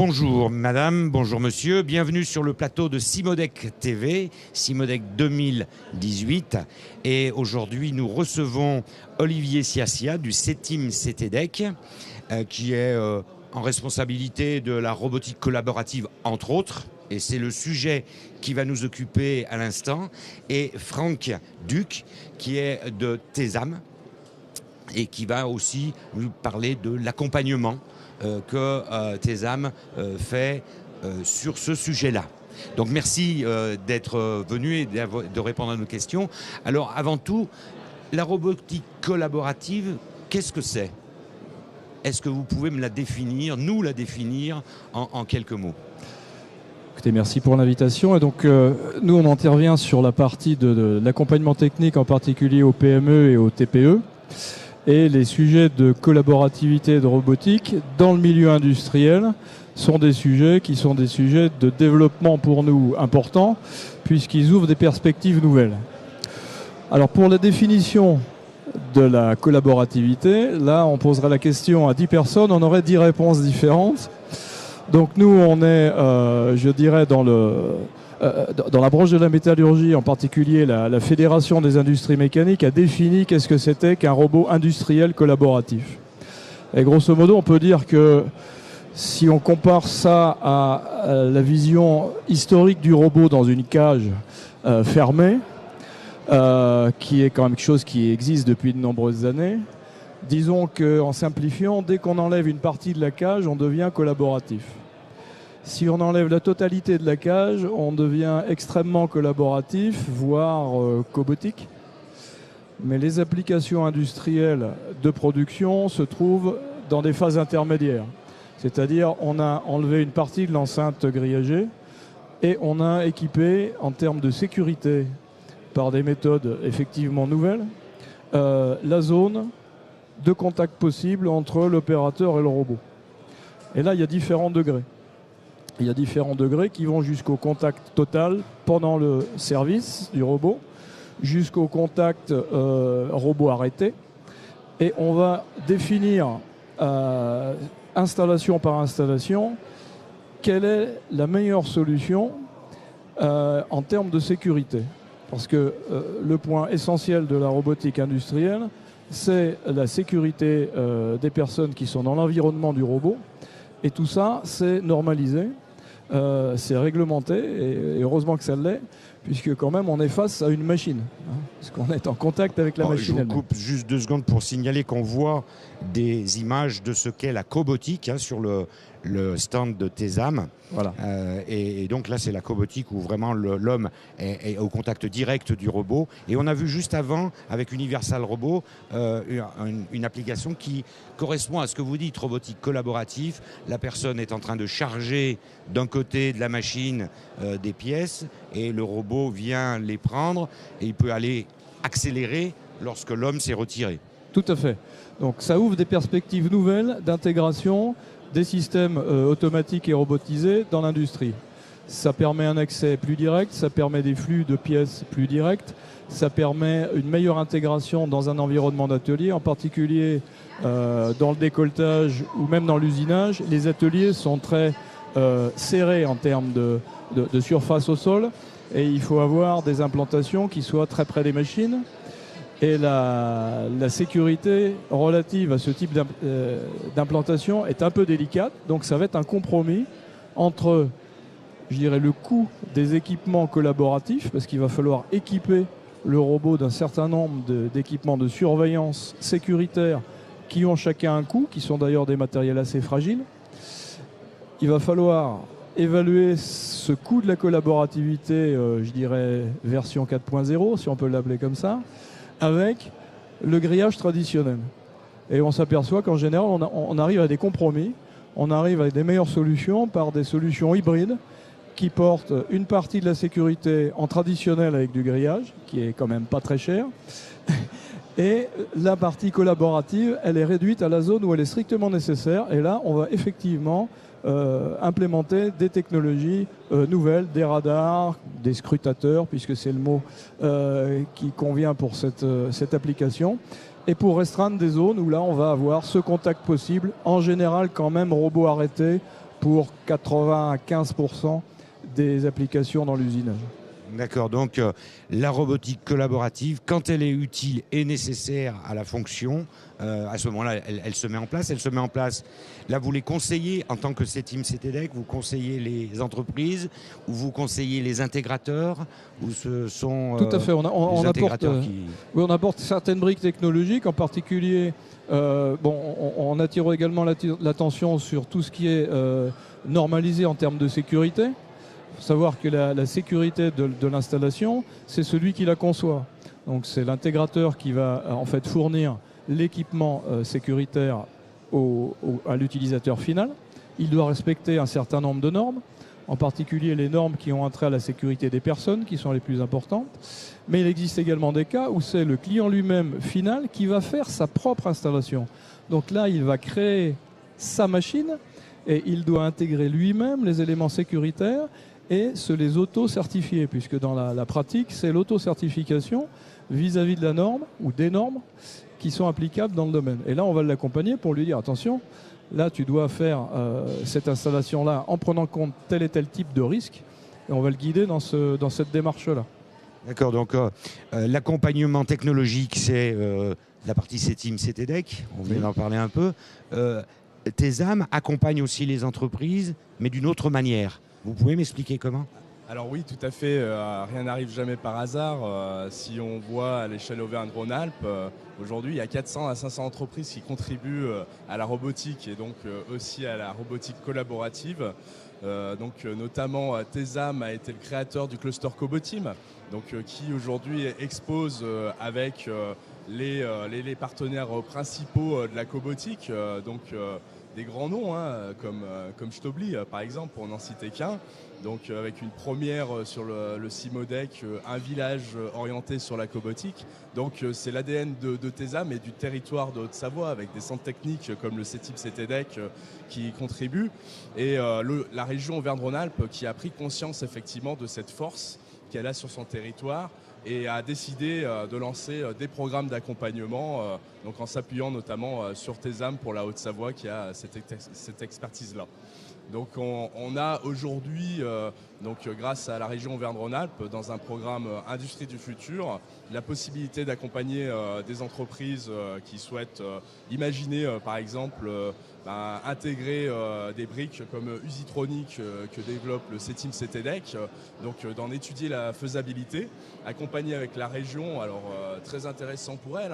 Bonjour madame, bonjour monsieur, bienvenue sur le plateau de Cimodec TV, Cimodec 2018. Et aujourd'hui nous recevons Olivier Siassia du CETIM CTDEC, qui est en responsabilité de la robotique collaborative entre autres. Et c'est le sujet qui va nous occuper à l'instant. Et Franck Duc, qui est de TESAM, et qui va aussi nous parler de l'accompagnement que TESAM fait sur ce sujet-là. Donc merci d'être venu et de répondre à nos questions. Alors avant tout, la robotique collaborative, qu'est-ce que c'est? Est-ce que vous pouvez me la définir, nous la définir en quelques mots? Écoutez, merci pour l'invitation. Et donc, nous, on intervient sur la partie de l'accompagnement technique, en particulier aux PME et aux TPE. Et les sujets de collaborativité et de robotique dans le milieu industriel sont des sujets qui sont des sujets de développement pour nous importants, puisqu'ils ouvrent des perspectives nouvelles. Alors, pour la définition de la collaborativité, là, on poserait la question à 10 personnes, on aurait 10 réponses différentes. Donc nous, on est, je dirais, dans la branche de la métallurgie, en particulier la Fédération des industries mécaniques a défini qu'est-ce que c'était qu'un robot industriel collaboratif. Et grosso modo, on peut dire que si on compare ça à la vision historique du robot dans une cage fermée, qui est quand même quelque chose qui existe depuis de nombreuses années, disons qu'en simplifiant, dès qu'on enlève une partie de la cage, on devient collaboratif. Si on enlève la totalité de la cage, on devient extrêmement collaboratif, voire cobotique. Mais les applications industrielles de production se trouvent dans des phases intermédiaires. C'est-à-dire on a enlevé une partie de l'enceinte grillagée et on a équipé, en termes de sécurité, par des méthodes effectivement nouvelles, la zone de contact possible entre l'opérateur et le robot. Et là, il y a différents degrés. Il y a différents degrés qui vont jusqu'au contact total pendant le service du robot, jusqu'au contact robot arrêté. Et on va définir, installation par installation, quelle est la meilleure solution en termes de sécurité. Parce que le point essentiel de la robotique industrielle, c'est la sécurité des personnes qui sont dans l'environnement du robot. Et tout ça, c'est normalisé, c'est réglementé, et heureusement que ça l'est, puisque quand même on est face à une machine, hein, parce qu'on est en contact avec la machine. Je vous coupe juste 2 secondes pour signaler qu'on voit des images de ce qu'est la cobotique sur le stand de TESAM. Voilà. Et donc là, c'est la cobotique où vraiment l'homme est au contact direct du robot. Et on a vu juste avant, avec Universal Robot, une application qui correspond à ce que vous dites, robotique collaborative. La personne est en train de charger d'un côté de la machine des pièces et le robot vient les prendre et il peut aller accélérer lorsque l'homme s'est retiré. Tout à fait. Donc ça ouvre des perspectives nouvelles d'intégration des systèmes automatiques et robotisés dans l'industrie. Ça permet un accès plus direct, ça permet des flux de pièces plus directs, ça permet une meilleure intégration dans un environnement d'atelier, en particulier dans le décolletage ou même dans l'usinage. Les ateliers sont très serrés en termes de surface au sol et il faut avoir des implantations qui soient très près des machines. Et la sécurité relative à ce type d'implantation est un peu délicate. Donc ça va être un compromis entre, je dirais, le coût des équipements collaboratifs, parce qu'il va falloir équiper le robot d'un certain nombre d'équipements de surveillance sécuritaire qui ont chacun un coût, qui sont d'ailleurs des matériels assez fragiles. Il va falloir évaluer ce coût de la collaborativité, je dirais version 4.0, si on peut l'appeler comme ça, avec le grillage traditionnel. Et on s'aperçoit qu'en général, on arrive à des compromis, on arrive à des meilleures solutions par des solutions hybrides qui portent une partie de la sécurité en traditionnel avec du grillage, qui est quand même pas très cher, et la partie collaborative, elle est réduite à la zone où elle est strictement nécessaire, et là, on va effectivement implémenter des technologies nouvelles, des radars, des scrutateurs, puisque c'est le mot qui convient pour cette application, et pour restreindre des zones où là on va avoir ce contact possible, en général quand même robot arrêté pour 95% des applications dans l'usinage. D'accord, donc la robotique collaborative, quand elle est utile et nécessaire à la fonction, à ce moment-là, elle se met en place. Elle se met en place. Là, vous les conseillez en tant que CETIM CTDEC, vous conseillez les entreprises, ou vous conseillez les intégrateurs, ou ce sont tout à fait. On apporte, oui, on apporte certaines briques technologiques, en particulier. On attire également l'attention sur tout ce qui est normalisé en termes de sécurité. Il faut savoir que la sécurité de l'installation, c'est celui qui la conçoit. Donc c'est l'intégrateur qui va en fait fournir l'équipement sécuritaire à l'utilisateur final. Il doit respecter un certain nombre de normes, en particulier les normes qui ont trait à la sécurité des personnes, qui sont les plus importantes. Mais il existe également des cas où c'est le client lui-même final qui va faire sa propre installation. Donc là, il va créer sa machine et il doit intégrer lui-même les éléments sécuritaires et se les auto-certifier, puisque dans la pratique, c'est l'auto-certification vis-à-vis de la norme ou des normes qui sont applicables dans le domaine. Et là, on va l'accompagner pour lui dire, attention, là, tu dois faire cette installation-là en prenant compte tel et tel type de risque, et on va le guider dans cette démarche-là. D'accord, donc l'accompagnement technologique, c'est la partie CETIM CTDEC, on vient d'en parler un peu. TESAM accompagne aussi les entreprises, mais d'une autre manière. Vous pouvez m'expliquer comment ? Alors oui, tout à fait. Rien n'arrive jamais par hasard. Si on voit à l'échelle Auvergne-Rhône-Alpes, aujourd'hui, il y a 400 à 500 entreprises qui contribuent à la robotique et donc aussi à la robotique collaborative. Notamment, TESAM a été le créateur du cluster Coboteam, qui aujourd'hui expose avec les partenaires principaux de la cobotique. Des grands noms, comme Stobli, par exemple, pour n'en citer qu'un. Donc avec une première sur le CIMODEC, un village orienté sur la cobotique. Donc c'est l'ADN de TESAM et du territoire de Haute-Savoie, avec des centres techniques comme le CETIM CTDEC qui y contribuent. Et la région Auvergne-Rhône-Alpes qui a pris conscience effectivement de cette force qu'elle a sur son territoire et a décidé de lancer des programmes d'accompagnement, en s'appuyant notamment sur TESAM pour la Haute-Savoie qui a cette expertise-là. Donc on a aujourd'hui, grâce à la région Auvergne-Rhône-Alpes, dans un programme Industrie du futur, la possibilité d'accompagner des entreprises qui souhaitent imaginer, par exemple, intégrer des briques comme Usitronic que développe le CETIM CTDEC, d'en étudier la faisabilité, accompagner avec la région, très intéressant pour elle,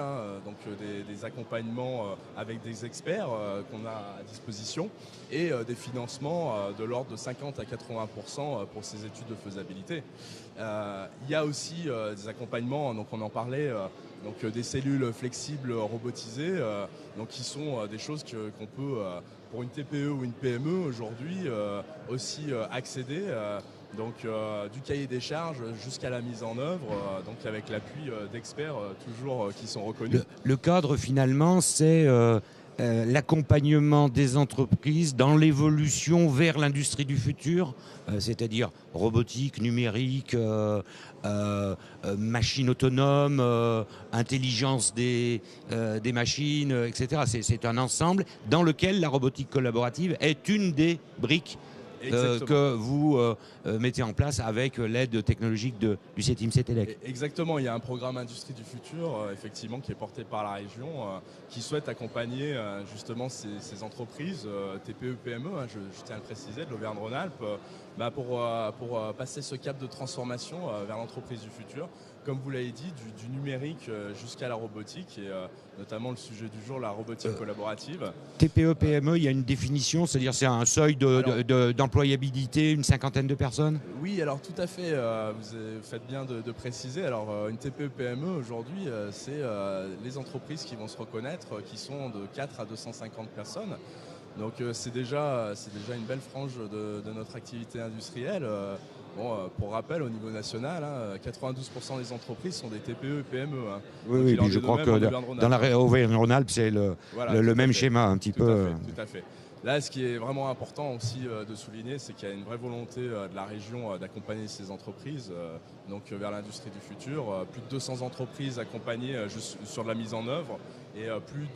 des accompagnements avec des experts qu'on a à disposition et des financements de l'ordre de 50 à 80% pour ces études de faisabilité. Il y a aussi des accompagnements, on en parlait, des cellules flexibles robotisées, qui sont des choses qu'on peut, pour une TPE ou une PME aujourd'hui, aussi accéder. Du cahier des charges jusqu'à la mise en œuvre, avec l'appui d'experts toujours qui sont reconnus. Le cadre finalement, c'est l'accompagnement des entreprises dans l'évolution vers l'industrie du futur, c'est-à-dire robotique, numérique, machines autonomes, intelligence des machines, etc. C'est un ensemble dans lequel la robotique collaborative est une des briques que vous mettez en place avec l'aide technologique du CETIM CTDEC. Exactement, il y a un programme Industrie du futur effectivement qui est porté par la région qui souhaite accompagner justement ces entreprises TPE, PME, je tiens à le préciser, de l'Auvergne-Rhône-Alpes pour passer ce cap de transformation vers l'entreprise du futur. Comme vous l'avez dit, du numérique jusqu'à la robotique et notamment le sujet du jour, la robotique collaborative. TPE, PME, il y a une définition, c'est-à-dire c'est un seuil d'employabilité, une cinquantaine de personnes ? Oui, alors tout à fait, vous faites bien de préciser. Alors une TPE, PME aujourd'hui, c'est les entreprises qui vont se reconnaître, qui sont de 4 à 250 personnes. Donc c'est déjà une belle frange de notre activité industrielle. Pour rappel, au niveau national, 92% des entreprises sont des TPE et PME. Oui, je crois que dans la Auvergne-Rhône-Alpes, c'est le même schéma un petit peu. Tout à fait. Là, ce qui est vraiment important aussi de souligner, c'est qu'il y a une vraie volonté de la région d'accompagner ces entreprises vers l'industrie du futur. Plus de 200 entreprises accompagnées juste sur de la mise en œuvre et plus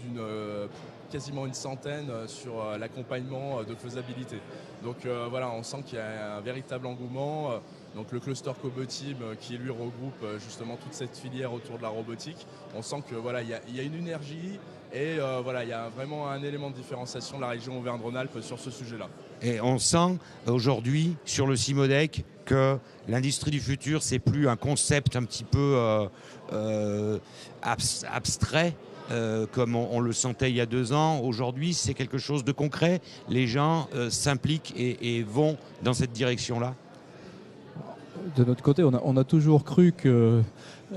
quasiment une centaine sur l'accompagnement de faisabilité. Donc voilà, on sent qu'il y a un véritable engouement. Donc le cluster Coboteam qui lui regroupe justement toute cette filière autour de la robotique. On sent que voilà, il y a une énergie et voilà, il y a vraiment un élément de différenciation de la région Auvergne-Rhône-Alpes sur ce sujet-là. Et on sent aujourd'hui sur le CIMODEC que l'industrie du futur, c'est plus un concept un petit peu abstrait, comme on le sentait il y a 2 ans. Aujourd'hui, c'est quelque chose de concret. Les gens s'impliquent et vont dans cette direction-là. De notre côté, on a toujours cru que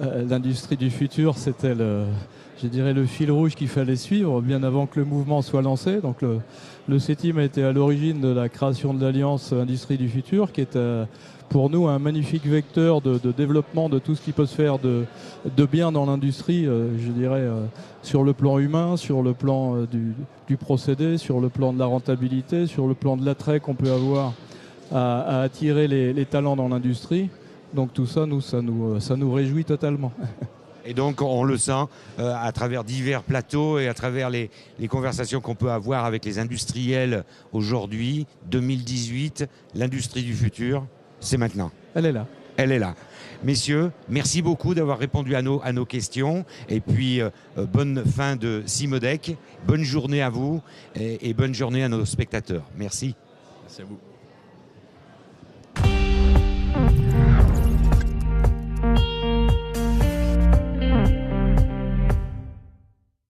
l'industrie du futur, c'était le fil rouge qu'il fallait suivre bien avant que le mouvement soit lancé. Donc le CETIM a été à l'origine de la création de l'Alliance Industrie du Futur, qui est pour nous un magnifique vecteur de développement de tout ce qui peut se faire de bien dans l'industrie, je dirais, sur le plan humain, sur le plan du procédé, sur le plan de la rentabilité, sur le plan de l'attrait qu'on peut avoir à attirer les talents dans l'industrie. Donc tout ça, ça nous réjouit totalement. Et donc on le sent à travers divers plateaux et à travers les conversations qu'on peut avoir avec les industriels aujourd'hui. 2018, l'industrie du futur, c'est maintenant. Elle est là. Elle est là. Messieurs, merci beaucoup d'avoir répondu à nos questions. Et puis, bonne fin de CIMODEC. Bonne journée à vous et bonne journée à nos spectateurs. Merci. Merci à vous.